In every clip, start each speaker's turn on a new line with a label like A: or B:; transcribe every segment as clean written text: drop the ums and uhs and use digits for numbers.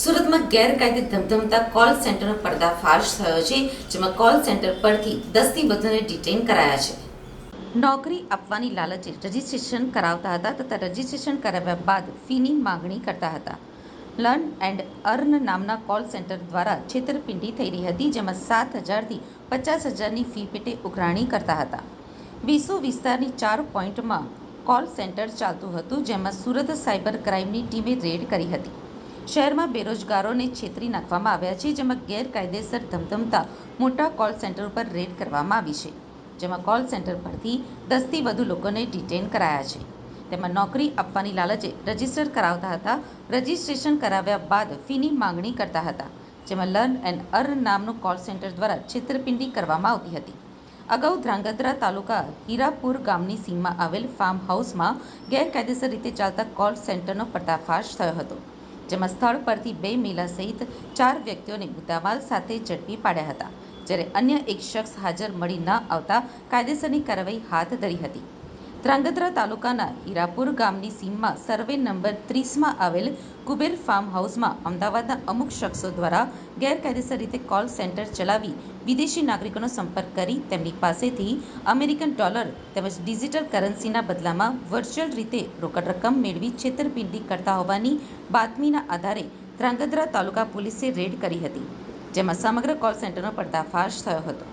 A: સુરતમાં ગેરકાયદે ધમધમતા કોલ સેન્ટરનો પર્દાફાશ થયો છે, જેમાં કોલ સેન્ટર પરથી 10થી વધુને ડિટેઇન કરાયા છે. નોકરી આપવાની લાલચે રજીસ્ટ્રેશન કરાવતા હતા તથા રજીસ્ટ્રેશન કરાવ્યા બાદ ફીની માંગણી કરતા હતા. લર્ન એન્ડ અર્ન નામના કોલ સેન્ટર દ્વારા છેતરપિંડી થઈ રહી હતી, જેમાં 7,000થી 50,000ની ફી પેટે ઉઘરાણી કરતા હતા. વિસુ વિસ્તારની 4 પોઈન્ટમાં કોલ સેન્ટર ચાલતું હતું, જેમાં સુરત સાયબર ક્રાઇમની ટીમે રેડ કરી હતી. શહેરમાં બેરોજગારોને છેતરી નાખવામાં આવ્યા છે, જેમાં ગેરકાયદેસર ધમધમતા મોટા કોલ સેન્ટર પર રેડ કરવામાં આવી છે, જેમાં કોલ સેન્ટર પરથી 10થી વધુ લોકોને ડિટેઇન કરાયા છે. તેમાં નોકરી આપવાની લાલચે રજીસ્ટર કરાવતા હતા. રજીસ્ટ્રેશન કરાવ્યા બાદ ફીની માંગણી કરતા હતા, જેમાં લર્ન એન્ડ અર્ન નામનું કોલ સેન્ટર દ્વારા છેતરપિંડી કરવામાં આવતી હતી. અગાઉ ધ્રાંગધ્રા તાલુકા હીરાપુર ગામની સીમમાં આવેલ ફાર્મ હાઉસમાં ગેરકાયદેસર રીતે ચાલતા કોલ સેન્ટરનો પર્દાફાશ થયો હતો, જેમાં સ્થળ પરથી 2 મહિલા સહિત 4 વ્યક્તિઓને મુદ્દામાલ સાથે ઝડપી પાડ્યા હતા, જ્યારે અન્ય એક શખ્સ હાજર મળી ન આવતા કાયદેસરની કાર્યવાહી હાથ ધરી હતી. ધ્રાંગધ્રા તાલુકાના હીરાપુર ગામની સીમમાં સર્વે નંબર 30માં આવેલ કુબેર ફાર્મ હાઉસમાં અમદાવાદના અમુક શખ્સો દ્વારા ગેરકાયદેસર રીતે કોલ સેન્ટર ચલાવી વિદેશી નાગરિકોનો સંપર્ક કરી તેમની પાસેથી અમેરિકન ડોલર તેમજ ડિજિટલ કરન્સીના બદલામાં વર્ચ્યુઅલ રીતે રોકડ રકમ મેળવી છેતરપિંડી કરતા હોવાની બાતમીના આધારે ધ્રાંગધ્રા તાલુકા પોલીસે રેડ કરી હતી, જેમાં સમગ્ર કોલ સેન્ટરનો પર્દાફાશ થયો હતો.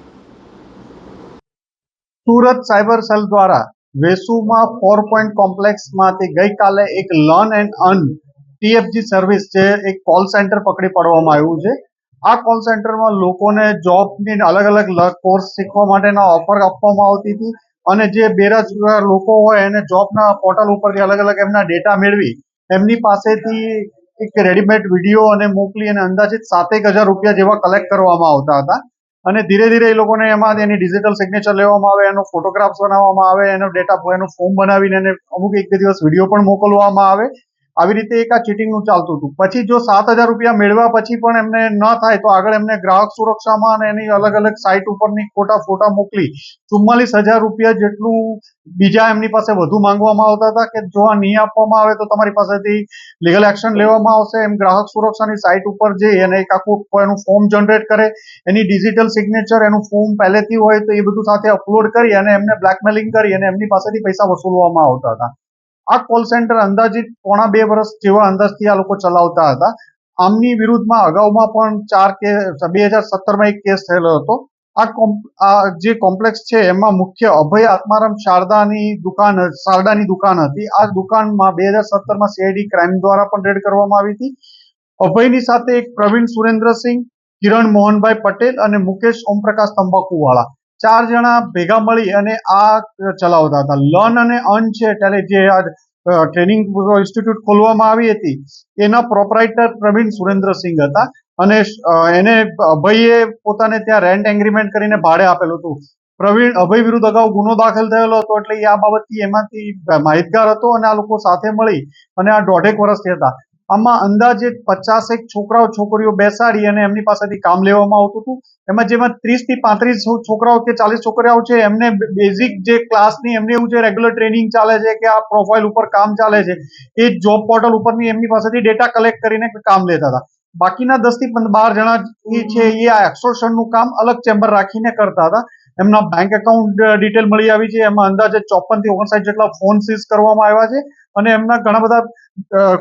B: સુરત સાયબર સેલ દ્વારા વેસુમાં 4 પોઈન્ટ કોમ્પ્લેક્સમાંથી ગઈકાલે એક learn and earn TFG service જે એક કોલ સેન્ટર પકડી પાડવામાં આવ્યું છે. આ કોલ સેન્ટરમાં લોકોને જોબની અલગ અલગ કોર્સ શીખવા માટેના ઓફર આપવામાં આવતી હતી અને જે બેરોજગાર લોકો હોય એને જોબના પોર્ટલ ઉપરથી અલગ અલગ એમના ડેટા મેળવી એમની પાસેથી એક રેડીમેડ વિડીયો અને મોકલી અને અંદાજિત 7,000 રૂપિયા જેવા કલેક્ટ કરવામાં આવતા હતા. અને ધીરે ધીરે એ લોકોને એમાં એની ડિજિટલ સિગ્નેચર લેવામાં આવે, એનો ફોટોગ્રાફ્સ બનાવવામાં આવે, એનો ડેટા એનું ફોર્મ બનાવીને એને અમુક 1-2 દિવસ વિડીયો પણ મોકલવામાં આવે. આવી રીતે એક આ ચીટિંગનું ચાલતું હતું. પછી જો 7,000 રૂપિયા મેળવ્યા પછી પણ એમને ન થાય તો આગળ એમને ગ્રાહક સુરક્ષામાં અને એની અલગ અલગ સાઇટ ઉપરની ખોટા ફોટા મોકલી 44,000 રૂપિયા જેટલું બીજા એમની પાસે વધુ માંગવામાં આવતા હતા કે જો આ નહીં આપવામાં આવે તો તમારી પાસેથી લીગલ એક્શન લેવામાં આવશે. એમ ગ્રાહક સુરક્ષાની સાઇટ ઉપર જઈ અને એક આખું એનું ફોર્મ જનરેટ કરે, એની ડિજિટલ સિગ્નેચર, એનું ફોર્મ પહેલેથી હોય તો એ બધું સાથે અપલોડ કરી અને એમને બ્લેકમેલિંગ કરી અને એમની પાસેથી પૈસા વસૂલવામાં આવતા હતા. આ કોલ સેન્ટર અંદાજિત 1.5 વર્ષ જેવા અંદાજથી આ લોકો ચલાવતા હતા. આમની વિરુદ્ધમાં અગાઉમાં પણ 2017માં એક કેસ થયેલો હતો. આ જે કોમ્પ્લેક્સ છે એમાં મુખ્ય અભય આત્મારામ શારદાની દુકાન હતી. આ દુકાનમાં 2017માં CID ક્રાઇમ દ્વારા પણ રેડ કરવામાં આવી હતી. અભયની સાથે એક પ્રવીણ સુરેન્દ્રસિંહ, કિરણ મોહનભાઈ પટેલ અને મુકેશ ઓમપ્રકાશ તંબાકુવાળા 4 જણા ભેગા મળી અને આ ચલાવતા હતા. લર્ન અને અર્ન છે એટલે જે આ ટ્રેનિંગ ઇન્સ્ટિટ્યૂટ ખોલવામાં આવી હતી એના પ્રોપરાઇટર પ્રવીણ સુરેન્દ્રસિંહ હતા અને એને અભયે પોતાને ત્યાં રેન્ટ એગ્રીમેન્ટ કરીને ભાડે આપેલું હતું. અભય વિરુદ્ધ અગાઉ ગુનો દાખલ થયેલો હતો એટલે એ આ બાબતથી એમાંથી માહિતગાર હતો અને આ લોકો સાથે મળી અને આ 1.5 વર્ષથી હતા. આમાં અંદાજે 50 છોકરાઓ છોકરીઓ બેસાડી અને એમની પાસેથી કામ લેવામાં આવતું હતું. જેમાં 30થી 35 છોકરાઓ કે 40 છોકરાઓ છે એમને બેઝિક જે ક્લાસની એમને એવું છે રેગ્યુલર ટ્રેનિંગ ચાલે છે કે આ પ્રોફાઇલ ઉપર કામ ચાલે છે એ જોબ પોર્ટલ ઉપરની એમની પાસેથી ડેટા કલેક્ટ કરીને કામ લેતા હતા. બાકીના 10થી 12 જણા છે એ આ એક્સટોર્શનનું કામ અલગ ચેમ્બર રાખીને કરતા હતા. એમના બેંક એકાઉન્ટ ડિટેલ મળી આવી છે. એમાં અંદાજે 54 થી 59 જેટલા ફોન સીઝ કરવામાં આવ્યા છે અને એમના ઘણા બધા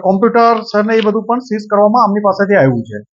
B: કોમ્પ્યુટર અને એ બધું પણ સીઝ કરવામાં આમની પાસેથી આવ્યું છે.